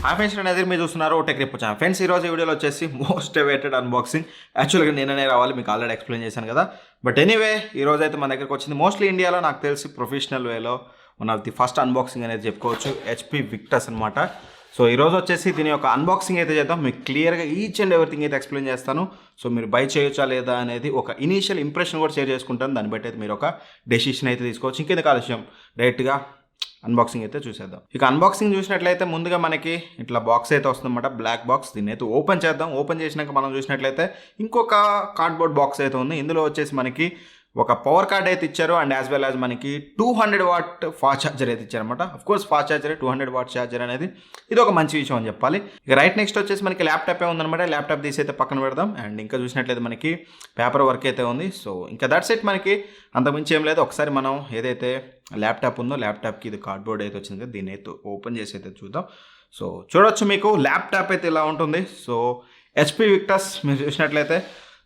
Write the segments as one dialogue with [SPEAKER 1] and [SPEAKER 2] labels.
[SPEAKER 1] Hi friends, నేను ఎదురు మీరు చూస్తున్నారు టెక్ రిప్ ఛానల్. ఫ్రెండ్స్, ఈరోజు ఈ వీడియోలో వచ్చేసి మోస్ట్ అవైటెడ్ అన్బాక్సింగ్. యాక్చువల్గా నేననే రావాలి, మీకు ఆల్రెడీ ఎక్స్ప్లెయిన్ చేశాను కదా. బట్ ఎనీవే, ఈరోజు అయితే మన దగ్గరకు వచ్చింది మోస్ట్లీ ఇండియాలో నాకు తెలిసి ప్రొఫెషనల్ వేలో one of the first unboxing అనేది చెప్పుకోవచ్చు. హెచ్పి విక్టస్ అనమాట. సో ఈరోజు వచ్చేసి దీని యొక్క అన్బాక్సింగ్ అయితే చేద్దాం. మీకు క్లియర్గా ఈచ్ అండ్ ఎవ్రీథింగ్ అయితే ఎక్స్ప్లెయిన్ చేస్తాను. సో మీరు బై చేయొచ్చా లేదా అనేది ఒక ఇనీషియల్ ఇంప్రెషన్ కూడా షేర్ చేసుకుంటాను. దాన్ని బట్టి అయితే మీరు ఒక డెసిషన్ అయితే తీసుకోవచ్చు. ఇంకెందుకు ఆలస్యం, డైరెక్ట్గా అన్బాక్సింగ్ అయితే చూసేద్దాం. ఇక అన్బాక్సింగ్ చూసినట్లయితే ముందుగా మనకి ఇట్లా బాక్స్ అయితే వస్తుందన్నమాట, బ్లాక్ బాక్స్. దీన్ని అయితే ఓపెన్ చేద్దాం. ఓపెన్ చేసినాక మనం చూసినట్లయితే ఇంకొక కార్డ్బోర్డ్ బాక్స్ అయితే ఉంది. ఇందులో వచ్చేసి మనకి ఒక పవర్ కార్డ్ అయితే ఇచ్చారు అండ్ యాజ్ వెల్ యాజ్ మనకి 200 వాట్ ఫాస్ట్ ఛార్జర్ అయితే ఇచ్చారనమాట. Of course fast charger 200 what charger అనేది ఇది ఒక మంచి విషయం అని చెప్పాలి. ఇక రైట్ నెక్స్ట్ వచ్చేసి మనకి ల్యాప్టాప్ ఉందన్నమాట. ల్యాప్టాప్ తీసి అయితే పక్కన పెడదాం. అండ్ ఇంకా చూసినట్లయితే మనకి పేపర్ వర్క్ అయితే ఉంది. సో ఇంకా దట్స్ ఇట్, మనకి అంతకుమించి ఏం లేదు. ఒకసారి మనం ఏదైతే ల్యాప్టాప్ ఉందో ల్యాప్టాప్కి ఇది కార్డ్బోర్డ్ అయితే వచ్చింది కదా, దీన్ని అయితే ఓపెన్ చేసి అయితే చూద్దాం. సో చూడొచ్చు, మీకు ల్యాప్టాప్ అయితే ఇలా ఉంటుంది. సో హెచ్పి విక్టస్ మీరు చూసినట్లయితే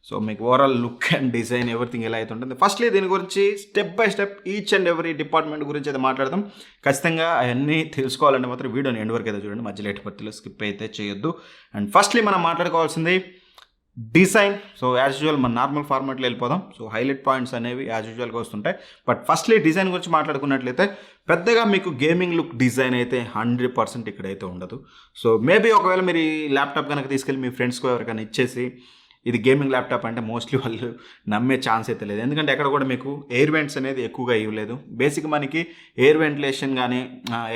[SPEAKER 1] సో మీకు overall look and design everything ఎలా అయితే ఉంటుంది. ఫస్ట్లీ దీని గురించి step by step each and every department గురించి అయితే మాట్లాడదాం. ఖచ్చితంగా అవన్నీ తెలుసుకోవాలంటే మాత్రం వీడియోని ఎండ్ వరకు అయితే చూడండి, మధ్యలో ఎటు పత్తిలో స్కిప్ అయితే చేయొద్దు. అండ్ ఫస్ట్లీ మనం మాట్లాడుకోవాల్సింది డిజైన్. సో యాజ్ యూజువల్ మన నార్మల్ ఫార్మాట్లో వెళ్ళిపోదాం. సో హైలైట్ పాయింట్స్ అనేవి యాజ్ యూజువల్గా వస్తుంటాయి. బట్ ఫస్ట్లీ డిజైన్ గురించి మాట్లాడుకున్నట్లయితే పెద్దగా మీకు గేమింగ్ లుక్ డిజైన్ అయితే 100% ఇక్కడైతే ఉండదు. సో మేబీ ఒకవేళ మీరు ఈ ల్యాప్టాప్ కనుక తీసుకెళ్ళి మీ ఫ్రెండ్స్కి ఎవరికైనా ఇచ్చేసి ఇది గేమింగ్ ల్యాప్టాప్ అంటే మోస్ట్లీ వాళ్ళు నమ్మే ఛాన్స్ అయితే లేదు. ఎందుకంటే ఎక్కడ కూడా మీకు ఎయిర్ వెంట్స్ అనేది ఎక్కువగా ఇవ్వలేదు. బేసిక్ మనకి ఎయిర్ వెంటిలేషన్ కానీ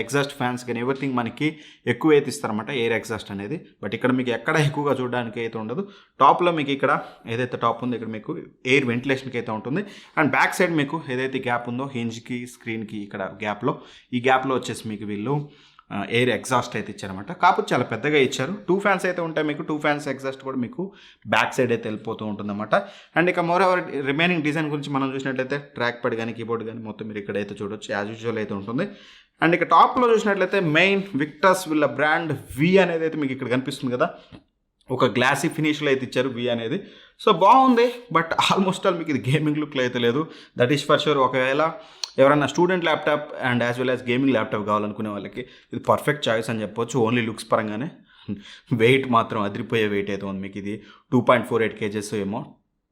[SPEAKER 1] ఎగ్జాస్ట్ ఫ్యాన్స్ కానీ ఎవ్రీథింగ్ మనకి ఎక్కువ అయితే ఇస్తారన్నమాట, ఎయిర్ ఎగ్జాస్ట్ అనేది. బట్ ఇక్కడ మీకు ఎక్కడ ఎక్కువగా చూడడానికి అయితే ఉండదు. టాప్లో మీకు ఇక్కడ ఏదైతే టాప్ ఉందో ఇక్కడ మీకు ఎయిర్ వెంటిలేషన్కి అయితే ఉంటుంది. అండ్ బ్యాక్ సైడ్ మీకు ఏదైతే గ్యాప్ ఉందో హింజ్కి స్క్రీన్కి ఇక్కడ గ్యాప్లో, ఈ గ్యాప్లో వచ్చేసి మీకు వీళ్ళు ఎయిర్ ఎగ్జాస్ట్ అయితే ఇచ్చారనమాట. కాకపోతే చాలా పెద్దగా ఇచ్చారు. 2 ఫ్యాన్స్ అయితే ఉంటాయి మీకు. 2 ఫ్యాన్స్ ఎగ్జాస్ట్ కూడా మీకు బ్యాక్ సైడ్ అయితే వెళ్ళిపోతూ ఉంటుందన్నమాట. అండ్ ఇక మోర్ ఓవర్ రిమైనింగ్ డిజైన్ గురించి మనం చూసినట్లయితే ట్రాక్ ప్యాడ్ కానీ కీబోర్డ్ కానీ మొత్తం మీరు ఇక్కడైతే చూడొచ్చు, యాజ్ యూజువల్ అయితే ఉంటుంది. అండ్ ఇక టాప్లో చూసినట్లయితే మెయిన్ విక్టస్ వీళ్ళ బ్రాండ్ వి అనేది అయితే మీకు ఇక్కడ కనిపిస్తుంది కదా, ఒక గ్లాసీ ఫినిష్లో అయితే ఇచ్చారు వి అనేది. సో బాగుంది. బట్ ఆల్మోస్ట్ ఆల్ మీకు ఇది గేమింగ్ లుక్లో అయితే లేదు. That is for sure. ఒకవేళ ఎవరైనా student laptop and as well as gaming laptop కావాలనుకునే వాళ్ళకి ఇది పర్ఫెక్ట్ చాయిస్ అని చెప్పొచ్చు. ఓన్లీ లుక్స్ పరంగానే. వెయిట్ మాత్రం అదిరిపోయే వెయిట్ అయితే ఉంది మీకు. ఇది 2.48 kgs ఏమో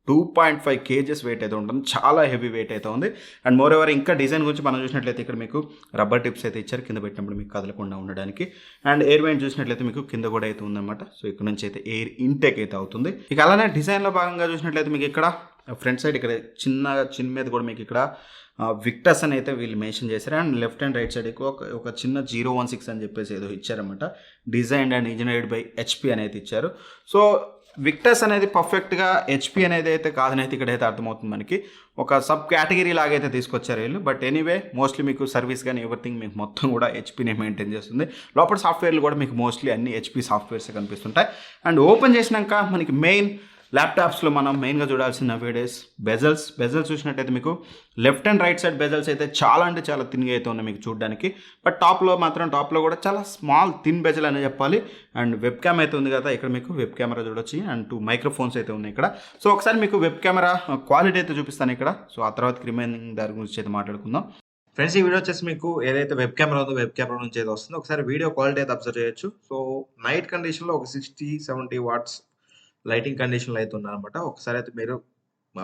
[SPEAKER 1] 2.5 kgs వెయిట్ అయితే ఉంటుంది. చాలా హెవీ వెయిట్ అయితే ఉంది. అండ్ మోర్ ఓవర్ ఇంకా డిజైన్ గురించి మనం చూసినట్లయితే ఇక్కడ మీకు రబ్బర్ టిప్స్ అయితే ఇచ్చారు కింద పెట్టినప్పుడు మీకు కదలకుండా ఉండడానికి. అండ్ ఎయిర్ వెంట్ చూసినట్లయితే మీకు కింద కూడా అయితే ఉందన్నమాట. సో ఇక్కడ నుంచి అయితే ఎయిర్ ఇంటేక్ అయితే అవుతుంది. ఇక అలానే డిజైన్లో భాగంగా చూసినట్లయితే మీకు ఇక్కడ ఫ్రంట్ సైడ్ ఇక్కడ చిన్న మీద కూడా మీకు ఇక్కడ విక్టస్ అని అయితే వీళ్ళు మెన్షన్ చేశారు. And left and right side ఒక చిన్న 016 అని చెప్పేసి ఏదో ఇచ్చారన్నమాట. Designed and engineered by HP అనేది ఇచ్చారు. సో విక్టస్ అనేది పర్ఫెక్ట్గా హెచ్పి అనేది అయితే కాదని అయితే ఇక్కడైతే అర్థమవుతుంది మనకి. ఒక సబ్ కేటగిరీ లాగైతే తీసుకొచ్చారు వీళ్ళు. బట్ ఎనీవే మోస్ట్లీ మీకు సర్వీస్ కానీ ఎవ్రీథింగ్ మీకు మొత్తం కూడా హెచ్పినే మెయింటైన్ చేస్తుంది. లోపల సాఫ్ట్వేర్లు కూడా మీకు మోస్ట్లీ అన్ని హెచ్పి సాఫ్ట్వేర్స్ కనిపిస్తుంటాయి. అండ్ ఓపెన్ చేసినాక మనకి మెయిన్ ల్యాప్టాప్స్లో మనం మెయిన్గా చూడాల్సిన నవేడేస్ బెజల్స్ చూసినట్టయితే మీకు left and right side bezels అయితే చాలా అంటే చాలా థిన్గా అయితే ఉన్నాయి మీకు చూడడానికి. బట్ టాప్లో కూడా చాలా స్మాల్ థిన్ బెజల్ అనే చెప్పాలి. అండ్ వెబ్ క్యామ్ అయితే ఉంది కదా, ఇక్కడ మీకు వెబ్ కెమెరా చూడొచ్చు. అండ్ 2 మైక్రోఫోన్స్ అయితే ఉన్నాయి ఇక్కడ. సో ఒకసారి మీకు వెబ్ కెమెరా క్వాలిటీ అయితే చూపిస్తాను ఇక్కడ. సో ఆ తర్వాత రిమైనింగ్ దాని గురించి అయితే మాట్లాడుకుందాం. ఫ్రెండ్స్, ఈ వీడియో వచ్చేసి మీకు ఏదైతే వెబ్ కెమెరా ఉందో వెబ్ కెమెరా నుంచి అయితే వస్తుందో ఒకసారి వీడియో క్వాలిటీ అయితే అబ్జర్వ్ చేయొచ్చు. సో నైట్ కండిషన్లో ఒక 60-70 వాట్స్ లైటింగ్ కండిషన్లో అయితే ఉన్నారనమాట. ఒకసారి అయితే మీరు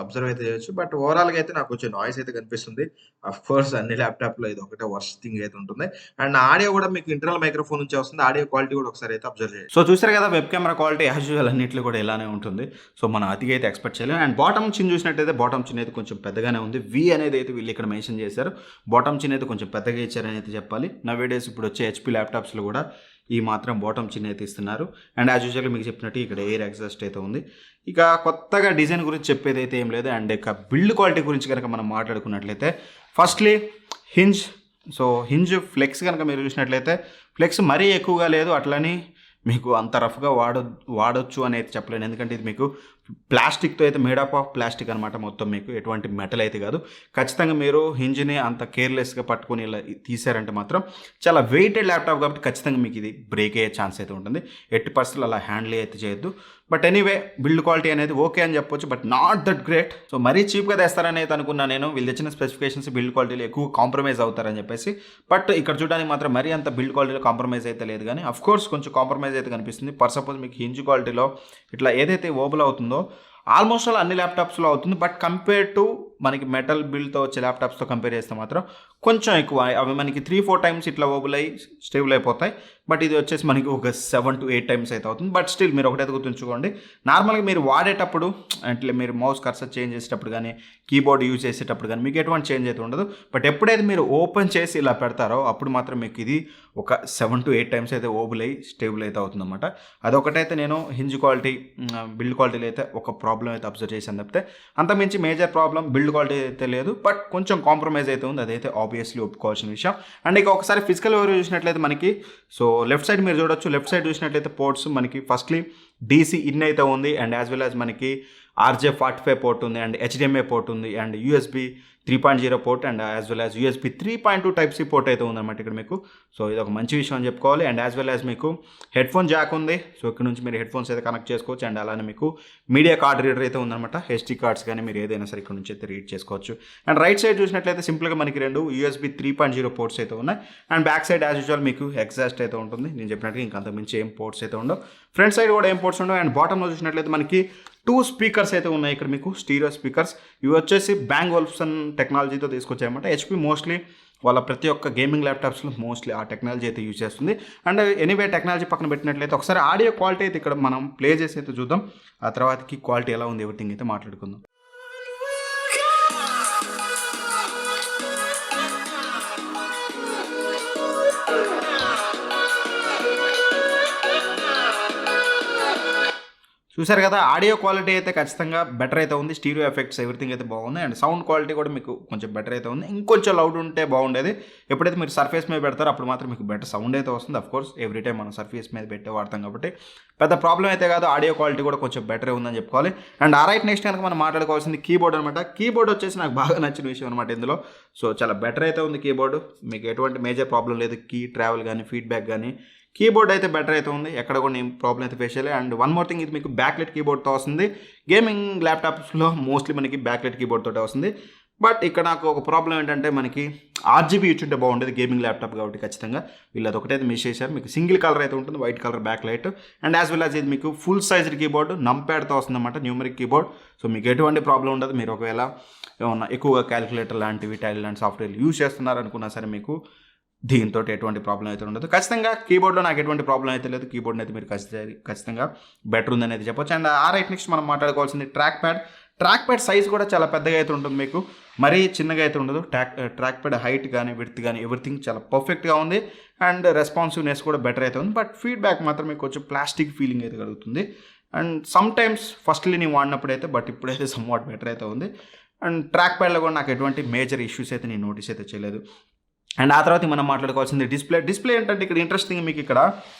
[SPEAKER 1] అబ్జర్వ్ అయితే చేయొచ్చు. బట్ ఓవరాల్గా అయితే నాకు కొంచెం నాయిస్ అయితే కనిపిస్తుంది. అఫ్ కోర్స్ అన్ని ల్యాప్టాప్లో ఇది ఒకటే వర్స్ట్ థింగ్ అయితే ఉంటుంది. అండ్ ఆడియో కూడా మీకు ఇంటర్నల్ మైక్రోఫోన్ నుంచి వస్తుంది. ఆడియో క్వాలిటీ కూడా ఒకసారి అయితే అబ్జర్వ్ చేయండి. సో చూసారు కదా, web camera quality as usual అన్నింటిలో కూడా ఇలానే ఉంటుంది. సో మనం అతిగా అయితే ఎక్స్పెక్ట్ చేయలేము. అండ్ బాటమ్ చిన్ చూసినట్టయితే బాటమ్ చిన్ అయితే కొంచెం పెద్దగానే ఉంది. వి అనేది అయితే వీళ్ళు ఇక్కడ మెన్షన్ చేశారు. బాటమ్ చిన్ అయితే కొంచెం పెద్దగా ఇచ్చారని అయితే చెప్పాలి. నవేడేస్ ఇప్పుడు వచ్చే హెచ్పి ల్యాప్టాప్స్లో కూడా ఈ మాత్రం బాటమ్ చిన్న అయితే ఇస్తున్నారు. అండ్ యాజ్ యూజువల్గా మీకు చెప్పినట్టు ఇక్కడ ఎయిర్ ఎగ్జాస్ట్ అయితే ఉంది. ఇక కొత్తగా డిజైన్ గురించి చెప్పేది అయితే ఏం లేదు. అండ్ ఇక బిల్డ్ క్వాలిటీ గురించి కనుక మనం మాట్లాడుకున్నట్లయితే firstly hinge. So hinge flex కనుక మీరు చూసినట్లయితే ఫ్లెక్స్ మరీ ఎక్కువగా లేదు, అట్లని మీకు అంత రఫ్గా వాడొచ్చు అని అయితే చెప్పలేను. ఎందుకంటే ఇది మీకు ప్లాస్టిక్తో అయితే మేడప్ ఆఫ్ ప్లాస్టిక్ అనమాట మొత్తం, మీకు ఎటువంటి మెటల్ అయితే కాదు. ఖచ్చితంగా మీరు హింజ్ని అంత కేర్లెస్గా పట్టుకొని ఇలా తీసారంటే మాత్రం చాలా వెయిటెడ్ ల్యాప్టాప్ కాబట్టి ఖచ్చితంగా మీకు ఇది బ్రేక్ అయ్యే ఛాన్స్ అయితే ఉంటుంది. ఎట్టి పరిస్థితులు అలా హ్యాండిల్ అయితే చేయొద్దు. బట్ ఎనీవే బిల్డ్ క్వాలిటీ అనేది ఓకే అని చెప్పొచ్చు, but not that great. So మరీ చీప్గా తెస్తారని అయితే అనుకున్నా నేను. వీళ్ళు తెచ్చిన స్పెసిఫికేషన్స్ బిల్డ్ క్వాలిటీలో ఎక్కువ కాంప్రమైజ్ అవుతారని చెప్పేసి. బట్ ఇక్కడ చూడడానికి మాత్రం మరీ అంత బిల్డ్ క్వాలిటీలో కాంప్రమైజ్ అయితే లేదు, కానీ అఫ్ కోర్స్ కొంచెం కాంప్రమైజ్ అయితే కనిపిస్తుంది. ఫర్ సపోజ్ మీకు హింజ్ క్వాలిటీలో ఇట్లా ఏదైతే ఓబుల్ అవుతుందో ఆల్మోస్ట్ ఆల్ అన్ని ల్యాప్టాప్స్లో అవుతుంది. బట్ కంపేర్ టు మనకి మెటల్ బిల్డ్తో వచ్చే ల్యాప్టాప్స్తో కంపేర్ చేస్తే మాత్రం కొంచెం ఎక్కువ. అవి మనకి 3-4 టైమ్స్ ఇట్లా ఓబుల్ అయ్యి స్టేబుల్ అయిపోతాయి. బట్ ఇది వచ్చేసి మనకి ఒక 7 to 8 టైమ్స్ అయితే అవుతుంది. బట్ స్టిల్ మీరు ఒకటైతే గుర్తుంచుకోండి, నార్మల్గా మీరు వాడేటప్పుడు అంటే మీరు మౌస్ కర్సర్ చేంజ్ చేసేటప్పుడు కానీ కీబోర్డ్ యూజ్ చేసేటప్పుడు కానీ మీకు ఎటువంటి చేంజ్ అయితే ఉండదు. బట్ ఎప్పుడైతే మీరు ఓపెన్ చేసి ఇలా పెడతారో అప్పుడు మాత్రం మీకు ఇది ఒక 7 to 8 టైమ్స్ అయితే ఓబుల్ అయ్యి స్టేబుల్ అయితే అవుతుందన్నమాట. అదొకటైతే నేను హింజ్ క్వాలిటీ బిల్డ్ క్వాలిటీలో అయితే ఒక ప్రాబ్లం అయితే అబ్జర్వ్ చేశాను తప్పితే అంతమించి మేజర్ ప్రాబ్లం బిల్డ్ క్వాలిటీ అయితే లేదు. బట్ కొంచెం కాంప్రమైజ్ అయితే ఉంది, అదైతే ఆబ్వియస్లీ ఒప్పుకోవాల్సిన విషయం. అండ్ ఇక ఒకసారి ఫిజికల్ ఓవర్ చూసినట్లయితే మనకి సో లెఫ్ట్ సైడ్ మీరు చూడొచ్చు. లెఫ్ట్ సైడ్ చూసినట్లయితే పోర్ట్స్ మనకి ఫస్ట్లీ DC ఇన్ అయితే ఉంది, అండ్ యాజ్ వెల్ యాజ్ మనకి RJ45 పోర్ట్ ఉంది, అండ్ HDMI పోర్ట్ ఉంది, and USB 3.0 port, and as well as USB 3.2 Type-C port అయితే ఉందన్నమాట ఇక్కడ మీకు. సో ఇది ఒక మంచి విషయం అని చెప్పుకోవాలి. అండ్ యాజ్ వెల్ యాజ్ మీకు హెడ్ ఫోన్ జాక్ ఉంది. సో ఇక్కడ నుంచి మీరు హెడ్ ఫోన్స్ అయితే కనెక్ట్ చేసుకోవచ్చు. అండ్ అలానే మీకు మీడియా కార్డ్ రీడర్ అయితే ఉందన్నమాట. SD కార్డ్స్ కానీ మీరు ఏదైనా సరే ఇక్కడ నుంచి అయితే రీడ్ చేసుకోవచ్చు. అండ్ రైట్ సైడ్ చూసినట్లయితే సింపుల్గా మనకి 2 USB 3.0 పోర్ట్స్ అయితే ఉన్నాయి. And back side as usual మీకు ఎగ్జాస్ట్ అయితే ఉంటుంది. నేను చెప్పినట్టుగా ఇంకా అంతకుమించి ఏం పోర్ట్స్ అయితే ఉండవు. ఫ్రంట్ సైడ్ కూడా ఏం పోర్ట్స్ ఉండవు. అండ్ బాటంలో చూసినట్లయితే మనకి 2 స్పీకర్స్ అయితే ఉన్నాయి ఇక్కడ మీకు, స్టీరియో స్పీకర్స్. ఇవి వచ్చేసి బ్యాంగ్ ఓల్ఫ్సన్ టెక్నాలజీతో తీసుకొచ్చాయన్నమాట. HP మోస్ట్లీ వాళ్ళ ప్రతి ఒక్క గేమింగ్ ల్యాప్టాప్స్లో మోస్ట్లీ ఆ టెక్నాలజీ అయితే యూజ్ చేస్తుంది. అండ్ ఎనీవే టెక్నాలజీ పక్కన పెట్టినట్లయితే ఒకసారి ఆడియో క్వాలిటీ అయితే ఇక్కడ మనం ప్లే చేసి అయితే చూద్దాం. ఆ తర్వాతకి క్వాలిటీ ఎలా ఉంది ఎవ్రీథింగ్ అయితే మాట్లాడుకుందాం. చూసారు కదా, ఆడియో క్వాలిటీ అయితే ఖచ్చితంగా బెటర్ అయితే ఉంది. స్టీరియో ఎఫెక్ట్స్ ఎవ్రీథింగ్ అయితే బాగుంది. అండ్ సౌండ్ క్వాలిటీ కూడా మీకు కొంచెం బెటర్ అయితే ఉంది. ఇంకొంచెం లౌడ్ ఉంటే బాగుండేది. ఎప్పుడైతే మీరు సర్ఫేస్ మీద పెడతారో అప్పుడు మాత్రం మీకు బెటర్ సౌండ్ అయితే వస్తుంది. అఫ్కోర్స్ ఎవ్రీ టైం మనం సర్ఫేస్ మీద పెట్టే వాడతాం కాబట్టి పెద్ద ప్రాబ్లం అయితే కాదు. ఆడియో క్వాలిటీ కూడా కొంచెం బెటర్ ఉందని చెప్పుకోవాలి. అండ్ రైట్ నెక్స్ట్ కనుక మనం మాట్లాడుకోవాల్సింది కీబోర్డ్ అనమాట. కీబోర్డ్ వచ్చేసి నాకు బాగా నచ్చిన విషయం అనమాట ఇందులో. సో చాలా బెటర్ అయితే ఉంది కీబోర్డ్. మీకు ఎటువంటి మేజర్ ప్రాబ్లం లేదు. కీ ట్రావెల్ కానీ ఫీడ్బ్యాక్ కానీ కీబోర్డ్ అయితే బెటర్ అయితే ఉంది. ఎక్కడ కూడా ఏం ప్రాబ్లం అయితే ఫేస్ చేయలేదు. అండ్ వన్ మోర్ థింగ్, ఇది మీకు బ్యాక్లెట్ కీబోర్డ్తో వస్తుంది. గేమింగ్ ల్యాప్టాప్స్లో మోస్ట్లీ మనకి బ్యాక్లెట్ కీబోర్డ్ తోటే వస్తుంది. బట్ ఇక్కడ నాకు ఒక ప్రాబ్లం ఏంటంటే మనకి RGB ఇచ్చుంటే బాగుండేది గేమింగ్ ల్యాప్టాప్ కాబట్టి. ఖచ్చితంగా వీళ్ళు అదొకటైతే మిస్ చేశారు. మీకు సింగిల్ కలర్ అయితే ఉంటుంది, white colour back light. And as well as ఇది మీకు ఫుల్ సైజ్డ్ కీబోర్డ్ నంప్యాడ్తో వస్తుందన్నమాట, న్యూమరిక్ కీబోర్డ్. సో మీకు ఎటువంటి ప్రాబ్లం ఉండదు. మీరు ఒకవేళ ఏమన్నా ఎక్కువగా క్యాలిక్యులేటర్ లాంటివి టైల్ లాంటి సాఫ్ట్వేర్ యూజ్ చేస్తున్నారనుకున్నా సరే మీకు దీంతో ఎటువంటి ప్రాబ్లం అయితే ఉండదు. ఖచ్చితంగా కీబోర్డ్లో నాకు ఎటువంటి ప్రాబ్లం అయితే లేదు. కీబోర్డ్ అయితే మీరు ఖచ్చితంగా బెటర్ ఉందని అయితే చెప్పొచ్చు. అండ్ రైట్ నెక్స్ట్ మనం మాట్లాడుకోవాల్సింది ట్రాక్ ప్యాడ్ సైజ్ కూడా చాలా పెద్దగా అయితే ఉంటుంది మీకు, మరీ చిన్నగా అయితే ఉండదు. ట్రాక్ ప్యాడ్ హైట్ కానీ విడ్త్ కానీ ఎవ్రీథింగ్ చాలా పర్ఫెక్ట్గా ఉంది. అండ్ రెస్పాన్సివ్నెస్ కూడా బెటర్ అయితే ఉంది. బట్ ఫీడ్బ్యాక్ మాత్రం మీకు కొంచెం ప్లాస్టిక్ ఫీలింగ్ అయితే కలుగుతుంది. అండ్ సమ్ టైమ్స్ ఫస్ట్లీ నేను వాడినప్పుడు అయితే, బట్ ఇప్పుడైతే సమ్వాట్ బెటర్ అయితే ఉంది. అండ్ ట్రాక్ ప్యాడ్లో కూడా నాకు ఎటువంటి మేజర్ ఇష్యూస్ అయితే నేను నోటీస్ అయితే చేయలేదు. అండ్ ఆ తర్వాత మనం మాట్లాడుకోవాల్సింది డిస్ప్లే ఏంటంటే ఇక్కడ ఇంట్రెస్టింగ్ మీకు ఇక్కడ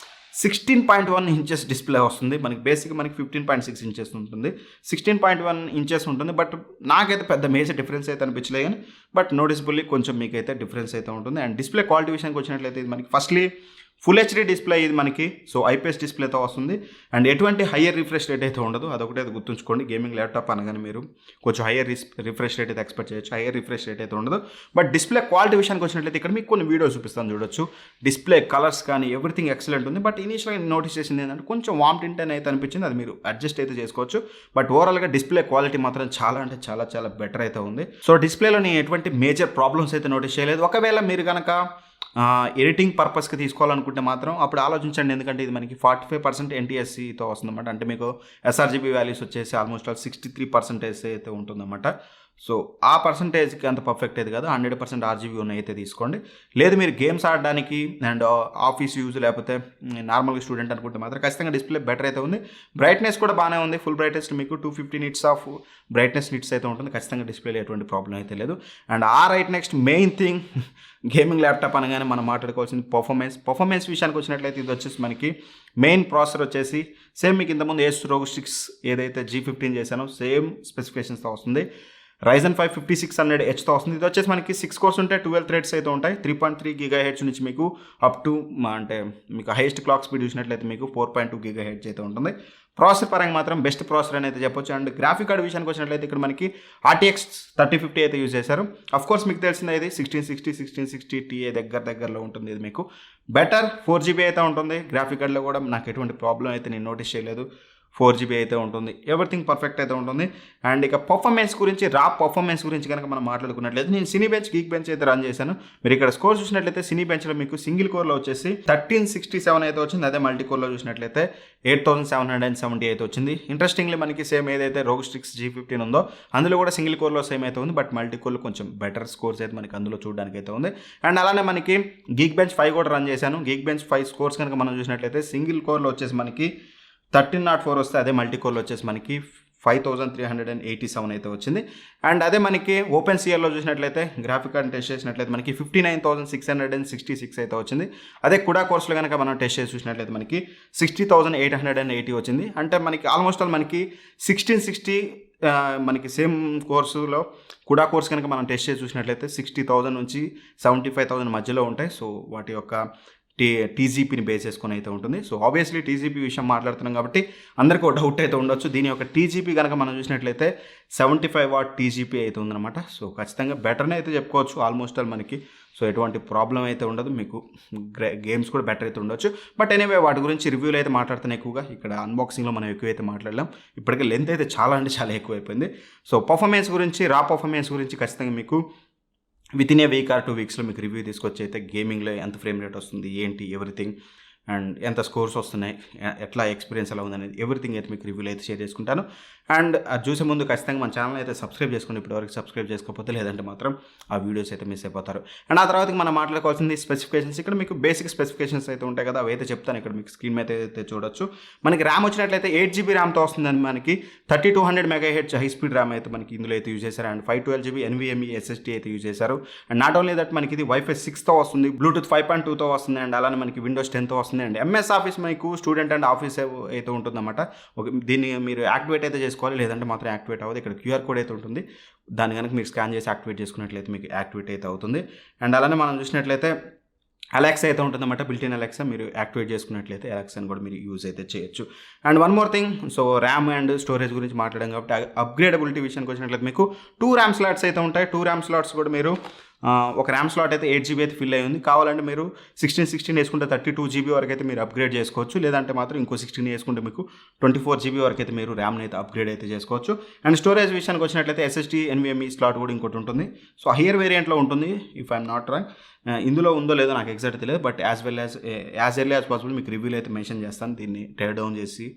[SPEAKER 1] 16.1 ఇంచెస్ డిస్ప్లే వస్తుంది. మనకి బేసిక్గా మనకి 15.6 ఇంచెస్ ఉంటుంది, 16.1 ఇంచెస్ ఉంటుంది. బట్ నాకైతే పెద్ద మేజర్ డిఫరెన్స్ అయితే అనిపించలేదు, కానీ బట్ నోటిసబుల్లీ కొంచెం మీకైతే డిఫరెన్స్ అయితే ఉంటుంది. అండ్ డిస్ప్లే క్వాలిటీ విషయానికి వచ్చినట్లయితే ఇది మనకి ఫస్ట్లీ ఫుల్ HD డిస్ప్లే ఇది మనకి. సో IPS డిస్ప్లేతో వస్తుంది. అండ్ ఎటువంటి హయ్యర్ రిఫ్రెష్ రేట్ అయితే ఉండదు, అదొకటి అయితే గుర్తుంచుకోండి. గేమింగ్ ల్యాప్టాప్ అనగానే మీరు కొంచెం హయ్యర్ రిఫ్రెష్ రేట్ అయితే ఎక్స్పెక్ట్ చేయొచ్చు. హయ్యర్ రిఫ్రెష్ రేట్ అయితే ఉండదు. బట్ డిస్ప్లే క్వాలిటీ విషయానికి వచ్చినట్లయితే ఇక్కడ మీకు కొన్ని వీడియోస్ చూపిస్తాను చూడొచ్చు. డిస్ప్లే కలర్స్ కానీ ఎవ్రీథింగ్ ఎక్సలెంట్ ఉంది. బట్ ఇనీషియల్గా నోటీస్ చేసింది ఏంటంటే కొంచెం వామ్ టింట్ అయితే అనిపించింది. అది మీరు అడ్జస్ట్ అయితే చేసుకోవచ్చు. బట్ ఓవరాల్గా డిస్ప్లే క్వాలిటీ మాత్రం చాలా అంటే చాలా చాలా బెటర్ అయితే ఉంది. సో డిస్ప్లేలో నేను ఎటువంటి మేజర్ ప్రాబ్లమ్స్ అయితే నోటీస్ చేయలేదు. ఒకవేళ మీరు కనుక ఎడిటింగ్ పర్పస్కి తీసుకోవాలనుకుంటే మాత్రం అప్పుడు ఆలోచించండి. ఎందుకంటే ఇది మనకి 45% NTSCతో వస్తుందన్నమాట. అంటే మీకు sRGB వాల్యూస్ వచ్చేసి ఆల్మోస్ట్ 63% అయితే ఉంటుందన్నమాట. సో ఆ పర్సంటేజ్కి అంత పర్ఫెక్ట్ అయితే కాదు, 100% RGB ఉన్న అయితే తీసుకోండి. లేదు మీరు గేమ్స్ ఆడడానికి అండ్ ఆఫీస్ యూజ్ లేకపోతే నార్మల్గా స్టూడెంట్ అనుకుంటే మాత్రం ఖచ్చితంగా డిస్ప్లే బెటర్ అయితే ఉంది. బ్రైట్నెస్ కూడా బాగానే ఉంది. ఫుల్ బ్రైట్నెస్ మీకు 250 నిట్స్ ఆఫ్ బ్రైట్నెస్ నిట్స్ అయితే ఉంటుంది. ఖచ్చితంగా డిస్ప్లేలో ఎటువంటి ప్రాబ్లం అయితే లేదు. And next main thing gaming laptop అనగానే మనం మాట్లాడుకోవాల్సింది పర్ఫార్మెన్స్ విషయానికి వచ్చినట్లయితే ఇది వచ్చేసి మనకి మెయిన్ ప్రాసెసర్ వచ్చేసి సేమ్ మీకు ఇంతకుముందు Asus ROG 6 ఏదైతే G15 చేశానో సేమ్ స్పెసిఫికేషన్స్తో వస్తుంది. Ryzen 5 5600Hతో వస్తుంది. ఇది వచ్చేసి మనకి 6 కోర్స్ ఉంటాయి, 12 థ్రెడ్స్ అయితే ఉంటాయి. 3.3 GHz నుంచి మీకు అప్ టు అంటే మీకు హైయెస్ట్ క్లాక్ స్పీడ్ చూసినట్లయితే మీకు 4.2 GHz అయితే ఉంటుంది. ప్రాసెసర్ పరంగా మాత్రం బెస్ట్ ప్రాసెసర్ అని అయితే చెప్పొచ్చు. అండ్ గ్రాఫిక్ కార్డ్ విషయానికి వచ్చినట్లయితే ఇక్కడ మనకి RTX 3050 అయితే యూజ్ చేశారు. అఫ్ కోర్స్ మీకు తెలిసిందే ఇది 1660 Ti దగ్గరలో ఉంటుంది. ఇది మీకు బెటర్ 4GB అయితే ఉంటుంది. గ్రాఫిక్ కార్డ్లో కూడా నాకు ఎటువంటి ప్రాబ్లం అయితే నేను నోటీస్ చేయలేదు. 4GB అయితే ఉంటుంది. ఎవ్రీథింగ్ పర్ఫెక్ట్ అయితే ఉంటుంది. అండ్ ఇక పర్ఫార్మెన్స్ గురించి కనుక మనం మాట్లాడుకున్నట్లయితే నేను Cinebench Geekbench అయితే రన్ చేశాను. మీరు ఇక్కడ స్కోర్ చూసినట్లయితే Cinebenchలో మీకు సింగిల్ కోర్లో వచ్చేసి 1367 అయితే వచ్చింది. అదే మల్టీ కోర్లో చూసినట్లయితే 8770 అయితే వచ్చింది. ఇంట్రెస్టింగ్లీ మనకి సేమ్ ఏదైతే ROG 6 G15 ఉందో అందులో కూడా సింగిల్ కోర్లో సేమ్ అయితే ఉంది. బట్ మల్టీ కోర్లో కొంచెం బెటర్ స్కోర్స్ అయితే మనకి అందులో చూడడానికి అయితే ఉంది. అండ్ అలానే మనకి Geekbench 5 కూడా రన్ చేశాను. Geekbench 5 స్కోర్స్ కనుక మనం చూసినట్లయితే సింగిల్ కోర్లో వచ్చేసి మనకి 1304 వస్తే, అదే మల్టీ కోర్లో వచ్చేసి మనకి 5387 అయితే వచ్చింది. అండ్ అదే మనకి OpenCLలో చూసినట్లయితే గ్రాఫిక్ కార్డ్ టెస్ట్ చేసినట్లయితే మనకి 59666 అయితే వచ్చింది. అదే కుడా కోర్సులో కనుక మనం టెస్ట్ చేసి చూసినట్లయితే మనకి 60880 వచ్చింది. అంటే మనకి ఆల్మోస్ట్ ఆల్ మనకి 1660 మనకి సేమ్ కోర్సులో కుడా కోర్స్ కనుక మనం టెస్ట్ చేసి చూసినట్లయితే 60,000 నుంచి 75,000 మధ్యలో ఉంటాయి. సో వాటి యొక్క టీజీపీని బేస్ చేసుకొని అయితే ఉంటుంది. సో ఆబ్వియస్లీ టీజీపీ విషయం మాట్లాడుతున్నాం కాబట్టి అందరికీ ఒక డౌట్ అయితే ఉండొచ్చు. దీని యొక్క టీజీపీ కనుక మనం చూసినట్లయితే 75 వాట్ టీజీపీ అయితే ఉందన్నమాట. సో ఖచ్చితంగా బెటర్నే అయితే చెప్పుకోవచ్చు. ఆల్మోస్ట్ ఆల్ మనకి సో ఎటువంటి ప్రాబ్లం అయితే ఉండదు. మీకు గేమ్స్ కూడా బెటర్ అయితే ఉండొచ్చు. బట్ ఎనీవే వాటి గురించి రివ్యూలు అయితే మాట్లాడుతున్నాయి ఎక్కువగా. ఇక్కడ అన్బాక్సింగ్లో మనం ఎక్కువైతే మాట్లాడలేం. ఇప్పటికే లెంత్ అయితే చాలా ఎక్కువైపోయింది. సో పర్ఫార్మెన్స్ గురించి ఖచ్చితంగా మీకు వితిన్ ఏ వీక్ ఆర్ 2 వీక్స్లో మీకు రివ్యూ తీసుకొచ్చి అయితే గేమింగ్లో ఎంత ఫ్రేమ్ రేట్ వస్తుంది, ఏంటి ఎవ్రీథింగ్, అండ్ ఎంత స్కోర్స్ వస్తున్నాయి, ఎట్లా ఎక్స్పీరియన్స్ ఎలా ఉందనేది ఎవ్రీథింగ్ అయితే మీకు రివ్యూలో అయితే షేర్ చేసుకుంటాను. అండ్ అది చూసే ముందు ఖచ్చితంగా మన ఛానల్ అయితే సబ్స్క్రైబ్ చేసుకోండి. ఇప్పటివరకు సబ్స్క్రైబ్ చేసుకోకపోతే, లేదంటే మాత్రం ఆ వీడియోస్ అయితే మిస్ అయిపోతారు. అండ్ ఆ తర్వాత మనం మాట్లాడుకోవాల్సింది స్పెసిఫికేషన్స్. ఇక్కడ మీకు బేసిక్ స్పెసిఫికేషన్స్ అయితే ఉంటాయి కదా, అవి అయితే చెప్తాను. ఇక్కడ మీకు స్క్రీన్ మీద అయితే చూడొచ్చు. మనకి ర్యామ్ వచ్చినట్లయితే 8GB ర్యామ్తో వస్తుందని మనకి 3200 MHz హై స్పీడ్ ర్యామ్ అయితే మనకి ఇందులో అయితే యూజ్ చేశారు. అండ్ 512GB NVMe SSD అయితే యూజ్ చేశారు. అండ్ నాట్ ఓన్లీ దట్ మనకి ఇది Wi-Fi 6తో వస్తుంది, Bluetooth 5.2తో వస్తుంది, అండ్ అలానే మనకి Windows 10తో వస్తుంది. అండ్ MS ఆఫీస్ మీకు స్టూడెంట్ అండ్ ఆఫీస్ అయితే ఉంటుందన్నమాట. దీన్ని మీరు యాక్టివేట్ అయితే చేసుకోవాలి, లేదంటే మాత్రం యాక్టివేట్ అవ్వదు. ఇక్కడ QR కోడ్ అయితే ఉంటుంది. దాన్ని కనుక మీరు స్కాన్ చేసి యాక్టివేట్ చేసుకున్నట్లయితే మీకు యాక్టివేట్ అయితే అవుతుంది. అండ్ అలానే మనం చూసినట్లయితే అలెక్సా అయితే ఉంటుందన్నమాట. బిల్టిన్ అలెక్సా మీరు యాక్టివేట్ చేసుకున్నట్లయితే అలెక్సాని కూడా మీరు యూజ్ అయితే చేయొచ్చు. And one more thing, so RAM and storage గురించి మాట్లాడాం కాబట్టి అప్గ్రేడబిలిటీ విషయానికి వచ్చినట్లయితే మీకు 2 ర్యామ్ స్లాట్స్ అయితే ఉంటాయి. 2 ర్యామ్ స్లాట్స్ కూడా మీరు ఒక ర్యామ్ స్లాట్ అయితే 8GB అయితే ఫిల్ అయ్యి ఉంది. కావాలంటే మీరు 16 వేసుకుంటే 32GB వరకు అయితే మీరు అప్గ్రేడ్ చేసుకోవచ్చు. లేదంటే మాత్రం ఇంకో 16 వేసుకుంటే మీకు 24GB వరకు అయితే మీరు ర్యామ్ని అయితే అప్గ్రేడ్ అయితే చేసుకోవచ్చు. అండ్ స్టోరేజ్ విషయానికి వచ్చినట్లయితే SSD NVMe స్లాట్ కూడా ఇంకోటి ఉంటుంది. సో హయ్యర్ వేరియంట్లో ఉంటుంది, ఇఫ్ ఐఎమ్ నాట్ రాంగ్. ఇందులో ఉందో లేదో నాకు ఎగ్జాక్ట్ తెలియదు. But as early as possible మీకు రివ్యూలో అయితే మెన్షన్ చేస్తాను. దీన్ని టేర్ డౌన్ చేసి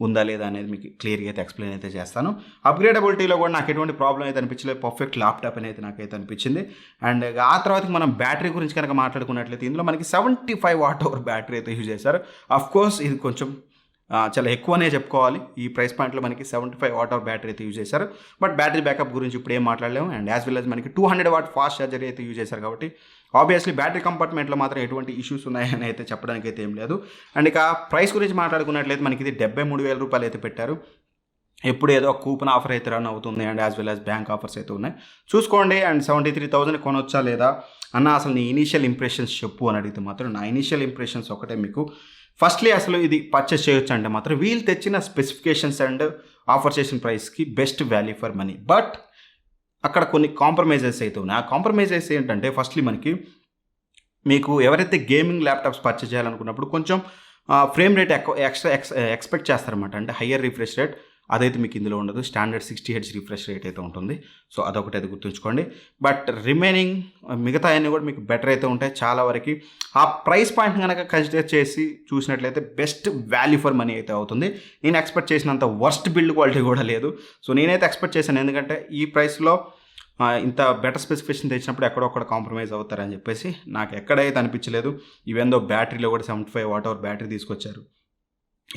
[SPEAKER 1] ఉందా లేదా అనేది మీకు క్లియర్గా అయితే ఎక్స్ప్లెయిన్ అయితే చేస్తాను. అప్గ్రేడబిలిటీలో కూడా నాకు ఎటువంటి ప్రాబ్లం అయితే అనిపించలేదు. పర్ఫెక్ట్ ల్యాప్టాప్ అనేది నాకైతే అనిపించింది. అండ్ ఆ తర్వాత మనం బ్యాటరీ గురించి కనుక మాట్లాడుకున్నట్లయితే ఇందులో మనకి 75 వాట్ బ్యాటరీ అయితే యూజ్ చేశారు. అఫ్ కోర్స్ ఇది కొంచెం చాలా ఎక్కువనే చెప్పుకోవాలి. ఈ ప్రైస్ పాయింట్లో మనకి 75 వాట్ బ్యాటరీ అయితే యూజ్ చేశారు. బట్ బ్యాటరీ బ్యాకప్ గురించి ఇప్పుడు ఏం మాట్లాడలేము. అండ్ యాజ్ వెల్ యాజ్ మనకి 200 వాట్ ఫాస్ట్ ఛార్జర్ అయితే యూజ్ చేశారు. కాబట్టి ఆబ్వియస్లీ బ్యాటరీ కంపార్ట్మెంట్లో మాత్రం ఎటువంటి ఇష్యూస్ ఉన్నాయని అయితే చెప్పడానికి అయితే ఏం లేదు. అండ్ ఇక ప్రైస్ గురించి మాట్లాడుకున్నట్లయితే మనకి ఇది 73,000 రూపాయలు అయితే పెట్టారు. ఎప్పుడు ఏదో కూపన్ ఆఫర్ అయితే రన్ అవుతుంది. And as well as bank offers అయితే ఉన్నాయి, చూసుకోండి. అండ్ 73,000 కొనొచ్చా లేదా అన్న, అసలు నీ ఇనీషియల్ ఇంప్రెషన్స్ చెప్పు అని అడిగితే మాత్రం నా ఇనీషియల్ ఇంప్రెషన్స్ ఒకటే మీకు. ఫస్ట్లీ అసలు ఇది పర్చేస్ చేయొచ్చు అంటే మాత్రం వీళ్ళు తెచ్చిన స్పెసిఫికేషన్స్ అండ్ ఆఫర్ చేసిన ప్రైస్కి best value for money. But అక్కడ కొన్ని కాంప్రమైజెస్ అయితే ఉన్నాయి. ఆ కాంప్రమైజెస్ ఏంటంటే ఫస్ట్లీ మనకి మీకు ఎవరైతే గేమింగ్ ల్యాప్టాప్స్ పర్చేస్ చేయాలనుకున్నప్పుడు కొంచెం ఫ్రేమ్ రేట్ ఎక్స్పెక్ట్ చేస్తారన్నమాట. అంటే హయ్యర్ రిఫ్రెష్ రేట్ అదైతే మీకు ఇందులో ఉండదు. స్టాండర్డ్ 60 Hz రిఫ్రెష్ రేట్ అయితే ఉంటుంది. సో అదొకటి అయితే గుర్తుంచుకోండి. బట్ రిమైనింగ్ మిగతా అన్నీ కూడా మీకు బెటర్ అయితే ఉంటాయి చాలా వరకు. ఆ ప్రైస్ పాయింట్ కనుక కన్సిడర్ చేసి చూసినట్లయితే బెస్ట్ వాల్యూ ఫర్ మనీ అయితే అవుతుంది. నేను ఎక్స్పెక్ట్ చేసినంత వర్స్ట్ బిల్డ్ క్వాలిటీ కూడా లేదు. సో నేనైతే ఎక్స్పెక్ట్ చేశాను, ఎందుకంటే ఈ ప్రైస్లో ఇంత బెటర్ స్పెసిఫికేషన్ తెచ్చినప్పుడు ఎక్కడొక్కడ కాంప్రమైజ్ అవుతారని చెప్పేసి నాకు ఎక్కడైతే అనిపించలేదు. ఈవెన్ దో బ్యాటరీలో కూడా 75 వాట్ అవర్ బ్యాటరీ తీసుకొచ్చారు.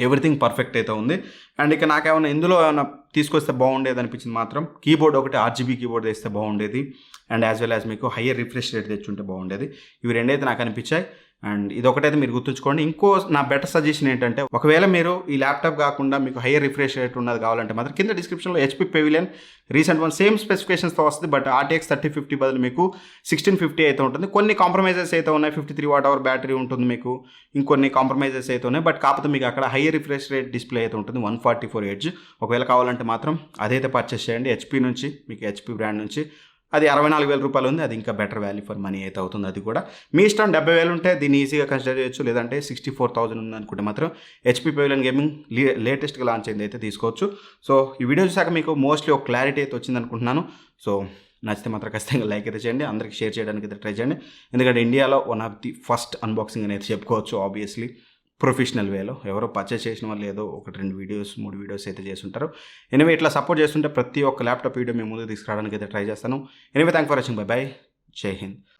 [SPEAKER 1] ఎవ్రీథింగ్ పర్ఫెక్ట్ అయితే ఉంది. అండ్ ఇక నాకేమైనా ఇందులో ఏమైనా తీసుకొస్తే బాగుండేది అనిపించింది మాత్రం కీబోర్డ్ ఒకటి RGB కీబోర్డ్ తెస్తే బాగుండేది. అండ్ యాజ్ వెల్ యాజ్ మీకు హయ్యర్ రిఫ్రెష్ రేట్ తెచ్చుంటే బాగుండేది. ఇవి రెండైతే నాకు అనిపించాయి. అండ్ ఇది ఒకటైతే మీరు గుర్తుంచుకోండి. ఇంకో నా బెటర్ సజెషన్ ఏంటంటే, ఒకవేళ మీరు ఈ ల్యాప్టాప్ కాకుండా మీకు హయ్యర్ రిఫ్రెష్ రేట్ ఉన్నది కావాలంటే మాత్రం కింద డిస్క్రిప్షన్లో HP Pavilion recent one same స్పెసిఫికేషన్స్తో వస్తుంది. బట్ RTX 3050 బదులు మీకు 1650 అయితే ఉంటుంది. కొన్ని కాంప్రమైజెస్ అయితే ఉన్నాయి. 53 వాట్ అవర్ బ్యాటరీ ఉంటుంది మీకు. ఇంకొన్ని కాంప్రమైజెస్ అయితే ఉన్నాయి. బట్ కాకపోతే మీకు అక్కడ హయ్యర్ రిఫ్రెష్ రేట్ డిస్ప్లే అయితే ఉంటుంది 144 Hz. ఒకవేళ కావాలంటే మాత్రం అదైతే పర్చేస్ చేయండి. HP నుంచి, మీకు HP బ్రాండ్ నుంచి. అది 64,000 రూపాయలు ఉంది. అది ఇంకా బెటర్ వాల్యూ ఫర్ మనీ అయితే అవుతుంది. అది కూడా మీ ఇష్టం. 70,000 ఉంటే దీన్ని ఈజీగా కన్సిడర్ చేయొచ్చు. లేదంటే 64,000 ఉంది అనుకుంటే మాత్రం HP Pavilion గేమింగ్ లేటెస్ట్గా లాంచ్ అయింది అయితే తీసుకోవచ్చు. సో ఈ వీడియో చూసాక మీకు మోస్ట్లీ ఒక క్లారిటీ అయితే వచ్చింది అనుకుంటున్నాను. సో నచ్చితే మాత్రం ఖచ్చితంగా లైక్ అయితే చేయండి. అందరికి షేర్ చేయడానికి అయితే ట్రై చేయండి. ఎందుకంటే ఇండియాలో one of the first unboxing అనేది చెప్పుకోవచ్చు. ఆబ్వియస్లీ ప్రొఫెషనల్ వేలో ఎవరో పర్చేస్ చేసిన వాళ్ళు ఏదో 1-2 వీడియోస్ 3 వీడియోస్ అయితే చేస్తుంటారు. ఎనివే ఇట్లా సపోర్ట్ చేస్తుంటే ప్రతి ఒక్క ల్యాప్టాప్ వీడియో మేము ముందు తీసుకురావడానికి అయితే ట్రై చేస్తాను. Anyway thank for watching. By by. జై హింద్.